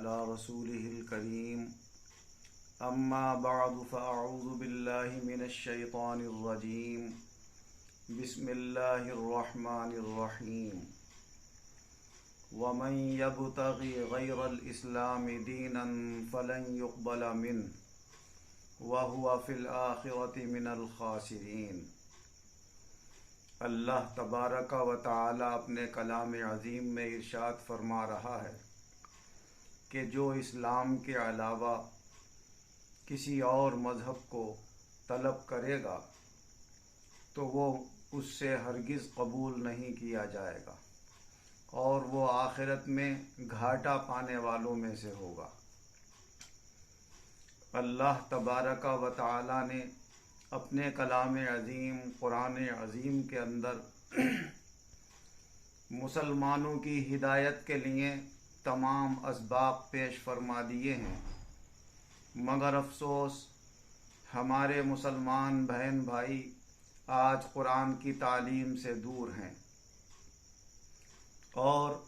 अला रसूलिहिल करीम अम्मा बअद फ़अऊज़ु बिल्लाहि मिनश शैतानिर रजीम बिस्मिल्लाहिर रहमानिर रहीम वमन यब्तग़ि गैरल इस्लामि दीनन फ़लन युक़बल मिन्हु व हुवा फ़िल आख़िरति मिनल ख़ासिरीन। अल्लाह तबारक व तआला अपने कलाम अज़ीम में इरशाद फरमा रहा है कि जो इस्लाम के अलावा किसी और मज़हब को तलब करेगा तो वो उससे हरगिज़ कबूल नहीं किया जाएगा और वो आखिरत में घाटा पाने वालों में से होगा। अल्लाह तबारक व तआला ने अपने कलाम अज़ीम कुरान अज़ीम के अंदर मुसलमानों की हिदायत के लिए तमाम असबाब पेश फरमा दिए हैं, मगर अफसोस हमारे मुसलमान बहन भाई आज कुरान की तालीम से दूर हैं और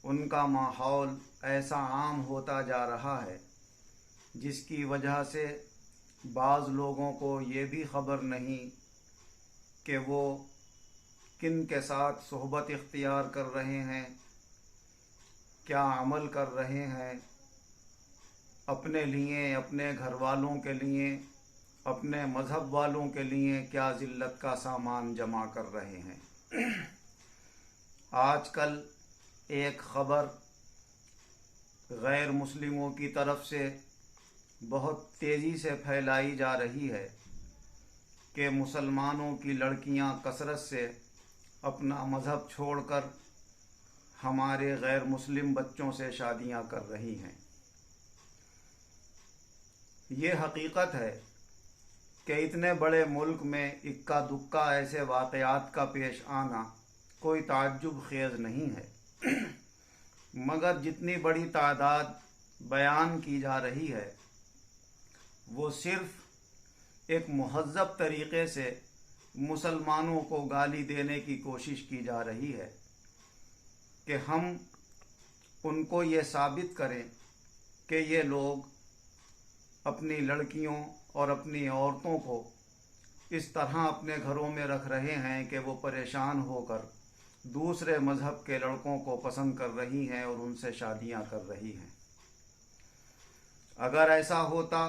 उनका माहौल ऐसा आम होता जा रहा है जिसकी वजह से बाज़ लोगों को ये भी ख़बर नहीं कि वो किन के साथ सोहबत इख्तियार कर रहे हैं, क्या अमल कर रहे हैं, अपने लिए, अपने घर वालों के लिए, अपने मज़हब वालों के लिए क्या ज़िल्लत का सामान जमा कर रहे हैं। आजकल एक ख़बर गैर मुस्लिमों की तरफ से बहुत तेज़ी से फैलाई जा रही है कि मुसलमानों की लड़कियां कसरत से अपना मज़हब छोड़कर हमारे गैर मुस्लिम बच्चों से शादियां कर रही हैं। ये हकीकत है कि इतने बड़े मुल्क में इक्का दुक्का ऐसे वाक़यात का पेश आना कोई ताज्जुब खेज़ नहीं है, मगर जितनी बड़ी तादाद बयान की जा रही है वो सिर्फ़ एक मुहज़्ज़ब तरीक़े से मुसलमानों को गाली देने की कोशिश की जा रही है कि हम उनको ये साबित करें कि ये लोग अपनी लड़कियों और अपनी औरतों को इस तरह अपने घरों में रख रहे हैं कि वो परेशान होकर दूसरे मज़हब के लड़कों को पसंद कर रही हैं और उनसे शादियां कर रही हैं। अगर ऐसा होता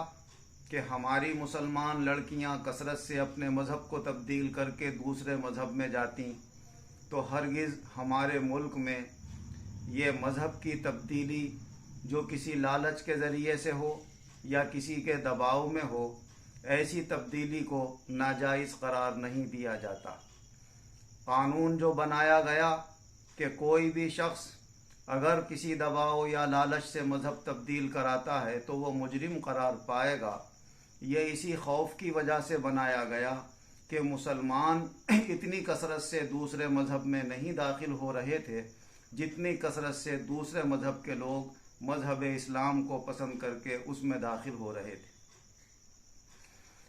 कि हमारी मुसलमान लड़कियां कसरत से अपने मज़हब को तब्दील करके दूसरे मज़हब में जाती तो हरगिज़ हमारे मुल्क में ये मज़हब की तब्दीली जो किसी लालच के ज़रिए से हो या किसी के दबाव में हो, ऐसी तब्दीली को नाजायज़ करार नहीं दिया जाता। कानून जो बनाया गया कि कोई भी शख्स अगर किसी दबाव या लालच से मज़हब तब्दील कराता है तो वो मुजरिम करार पाएगा, ये इसी खौफ की वजह से बनाया गया कि मुसलमान इतनी कसरत से दूसरे मज़हब में नहीं दाखिल हो रहे थे जितनी कसरत से दूसरे मज़हब के लोग मज़हब इस्लाम को पसंद करके उसमें दाखिल हो रहे थे।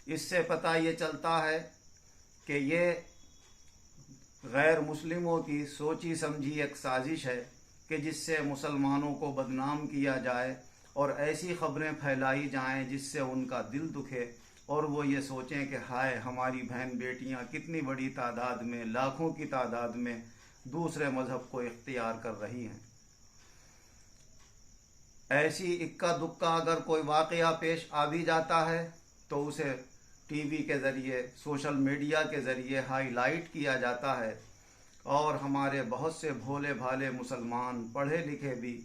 इससे पता ये चलता है कि ये गैर मुस्लिमों की सोची समझी एक साजिश है कि जिससे मुसलमानों को बदनाम किया जाए और ऐसी ख़बरें फैलाई जाएं जिससे उनका दिल दुखे और वो ये सोचें कि हाय हमारी बहन बेटियां कितनी बड़ी तादाद में, लाखों की तादाद में दूसरे मज़हब को इख्तियार कर रही हैं। ऐसी इक्का दुक्का अगर कोई वाक़या पेश आ भी जाता है तो उसे टीवी के ज़रिए, सोशल मीडिया के ज़रिए हाईलाइट किया जाता है और हमारे बहुत से भोले भाले मुसलमान पढ़े लिखे भी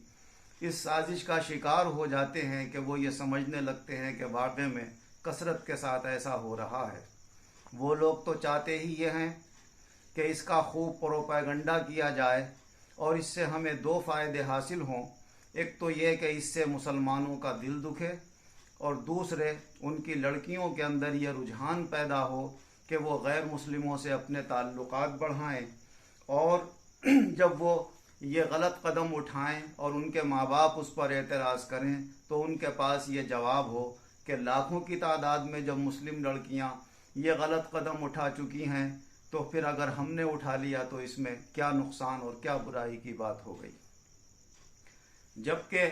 इस साजिश का शिकार हो जाते हैं कि वो ये समझने लगते हैं कि वाक़ई में कसरत के साथ ऐसा हो रहा है। वो लोग तो चाहते ही ये हैं कि इसका खूब प्रोपेगेंडा किया जाए और इससे हमें दो फ़ायदे हासिल हों। एक तो ये कि इससे मुसलमानों का दिल दुखे और दूसरे उनकी लड़कियों के अंदर ये रुझान पैदा हो कि वो गैर मुस्लिमों से अपने ताल्लुकात बढ़ाएं और जब वो ये गलत कदम उठाएं और उनके माँ बाप उस पर एतराज़ करें तो उनके पास ये जवाब हो कि लाखों की तादाद में जब मुस्लिम लड़कियां ये गलत कदम उठा चुकी हैं तो फिर अगर हमने उठा लिया तो इसमें क्या नुकसान और क्या बुराई की बात हो गई। जबकि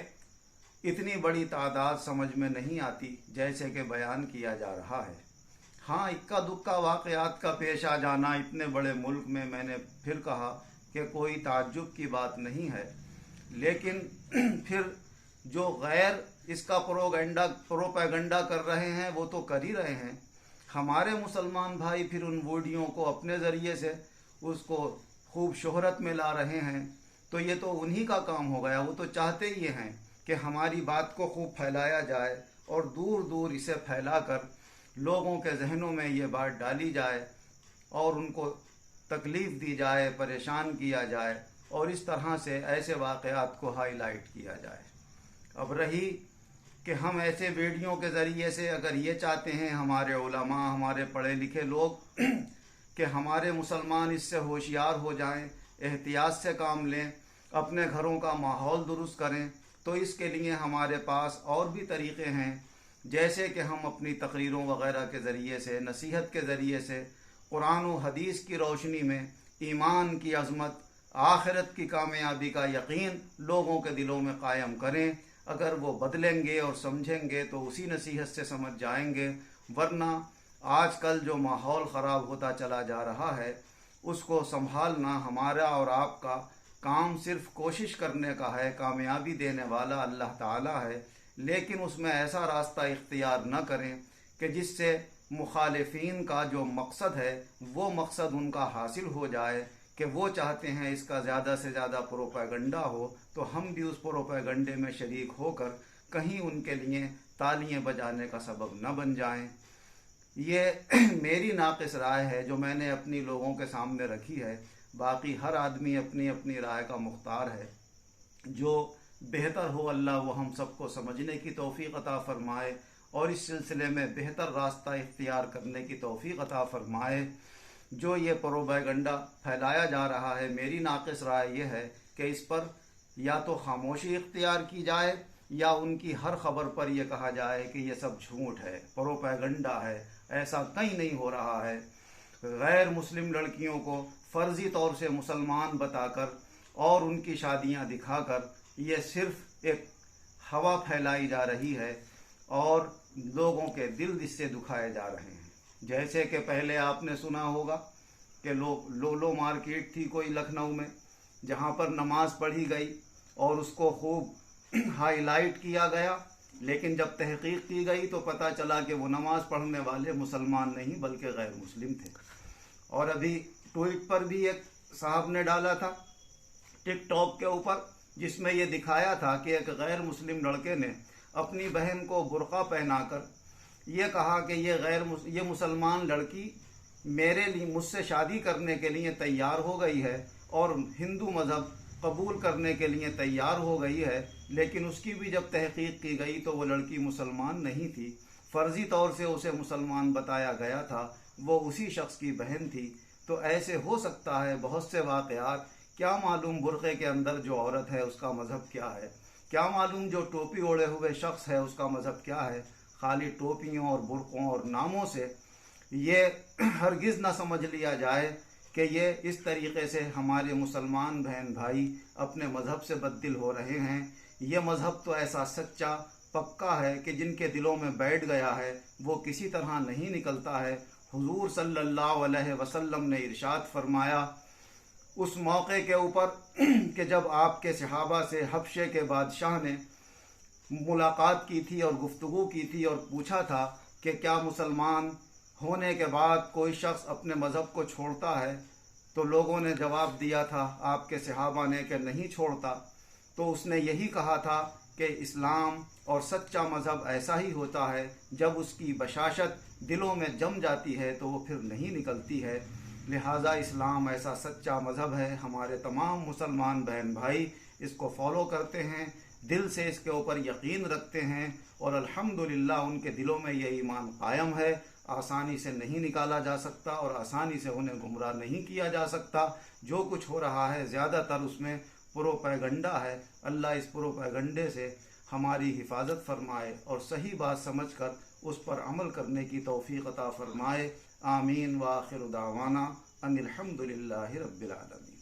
इतनी बड़ी तादाद समझ में नहीं आती जैसे कि बयान किया जा रहा है। हाँ, इक्का दुक्का वाक़यात का पेश आ जाना इतने बड़े मुल्क में, मैंने फिर कहा कि कोई ताज्जुब की बात नहीं है, लेकिन फिर जो गैर इसका प्रोपेगेंडा कर रहे हैं वो तो कर ही रहे हैं। हमारे मुसलमान भाई फिर उन वीडियो को अपने ज़रिए से उसको खूब शोहरत में ला रहे हैं, तो ये तो उन्हीं का काम हो गया। वो तो चाहते ही हैं कि हमारी बात को खूब फैलाया जाए और दूर दूर इसे फैलाकर लोगों के जहनों में ये बात डाली जाए और उनको तकलीफ़ दी जाए, परेशान किया जाए और इस तरह से ऐसे वाक़यात को हाईलाइट किया जाए। अब रही कि हम ऐसे वीडियो के ज़रिए से अगर ये चाहते हैं हमारे उलमा, हमारे पढ़े लिखे लोग कि हमारे मुसलमान इससे होशियार हो जाएं, एहतियात से काम लें, अपने घरों का माहौल दुरुस्त करें, तो इसके लिए हमारे पास और भी तरीक़े हैं, जैसे कि हम अपनी तकरीरों वग़ैरह के ज़रिए से, नसीहत के ज़रिए से कुरान व हदीस की रोशनी में ईमान की अज़मत, आखिरत की कामयाबी का यकीन लोगों के दिलों में कायम करें। अगर वो बदलेंगे और समझेंगे तो उसी नसीहत से समझ जाएंगे, वरना आजकल जो माहौल ख़राब होता चला जा रहा है उसको संभालना हमारा और आपका काम सिर्फ कोशिश करने का है। कामयाबी देने वाला अल्लाह ताला है, लेकिन उसमें ऐसा रास्ता इख्तियार न करें कि जिससे मुखालिफिन का जो मकसद है वो मकसद उनका हासिल हो जाए कि वो चाहते हैं इसका ज़्यादा से ज़्यादा प्रोपेगेंडा हो, तो हम भी उस प्रोपेगेंडे में शरीक होकर कहीं उनके लिए तालियां बजाने का सबब न बन जाएं। ये मेरी नाक़िस राय है जो मैंने अपनी लोगों के सामने रखी है। बाकी हर आदमी अपनी अपनी राय का मुख्तार है। जो बेहतर हो अल्लाह वो हम सबको समझने की तौफ़ीक़ अता फ़रमाए और इस सिलसिले में बेहतर रास्ता इख्तियार करने की तौफ़ीक़ अता फ़रमाए। जो ये प्रोपेगेंडा फैलाया जा रहा है, मेरी नाक़िस राय ये है कि इस पर या तो खामोशी इख्तियार की जाए या उनकी हर ख़बर पर यह कहा जाए कि ये सब झूठ है, प्रोपेगेंडा है, ऐसा कहीं नहीं हो रहा है। गैर मुस्लिम लड़कियों को फ़र्ज़ी तौर से मुसलमान बताकर और उनकी शादियां दिखाकर ये सिर्फ़ एक हवा फैलाई जा रही है और लोगों के दिल इससे दुखाए जा रहे हैं। जैसे कि पहले आपने सुना होगा कि लोलो मार्केट थी कोई लखनऊ में, जहाँ पर नमाज पढ़ी गई और उसको खूब हाईलाइट किया गया, लेकिन जब तहकीक की गई तो पता चला कि वो नमाज पढ़ने वाले मुसलमान नहीं बल्कि गैर मुस्लिम थे। और अभी ट्वीट पर भी एक साहब ने डाला था टिकटॉक के ऊपर, जिसमें ये दिखाया था कि एक गैर मुस्लिम लड़के ने अपनी बहन को बुर्का पहनाकर ये कहा कि ये मुसलमान लड़की मेरे लिए मुझसे शादी करने के लिए तैयार हो गई है और हिंदू मज़हब कबूल करने के लिए तैयार हो गई है, लेकिन उसकी भी जब तहकीक की गई तो वो लड़की मुसलमान नहीं थी। फ़र्ज़ी तौर से उसे मुसलमान बताया गया था, वो उसी शख्स की बहन थी। तो ऐसे हो सकता है बहुत से वाक़यात। क्या मालूम बुर्क़े के अंदर जो औरत है उसका मज़हब क्या है, क्या मालूम जो टोपी ओढ़े हुए शख्स है उसका मज़हब क्या है। खाली टोपियों और बुर्क़ों और नामों से ये हरगिज़ ना समझ लिया जाए कि ये इस तरीक़े से हमारे मुसलमान बहन भाई अपने मज़हब से बददिल हो रहे हैं। ये मज़हब तो ऐसा सच्चा पक्का है कि जिनके दिलों में बैठ गया है वो किसी तरह नहीं निकलता है। हुज़ूर सल्लल्लाहु अलैहि वसल्लम ने इरशाद फरमाया उस मौके के ऊपर कि जब आपके सहाबा से हबशे के बादशाह ने मुलाकात की थी और गुफ्तगू की थी और पूछा था कि क्या मुसलमान होने के बाद कोई शख्स अपने मज़हब को छोड़ता है, तो लोगों ने जवाब दिया था आपके सहाबा ने कि नहीं छोड़ता। तो उसने यही कहा था कि इस्लाम और सच्चा मज़हब ऐसा ही होता है, जब उसकी बशाशत दिलों में जम जाती है तो वो फिर नहीं निकलती है। लिहाजा इस्लाम ऐसा सच्चा मज़हब है, हमारे तमाम मुसलमान बहन भाई इसको फॉलो करते हैं, दिल से इसके ऊपर यकीन रखते हैं और अल्हम्दुलिल्लाह उनके दिलों में ये ईमान कायम है। आसानी से नहीं निकाला जा सकता और आसानी से उन्हें गुमराह नहीं किया जा सकता। जो कुछ हो रहा है ज़्यादातर उसमें प्रोपेगेंडा है। अल्लाह इस प्रोपेगेंडे से हमारी हिफाजत फरमाए और सही बात समझकर उस पर अमल करने की तौफ़ीक़ अता फरमाए। आमीन व आखिर दावाना अनिल हम्दुलिल्लाहि रब्बिल आलमीन।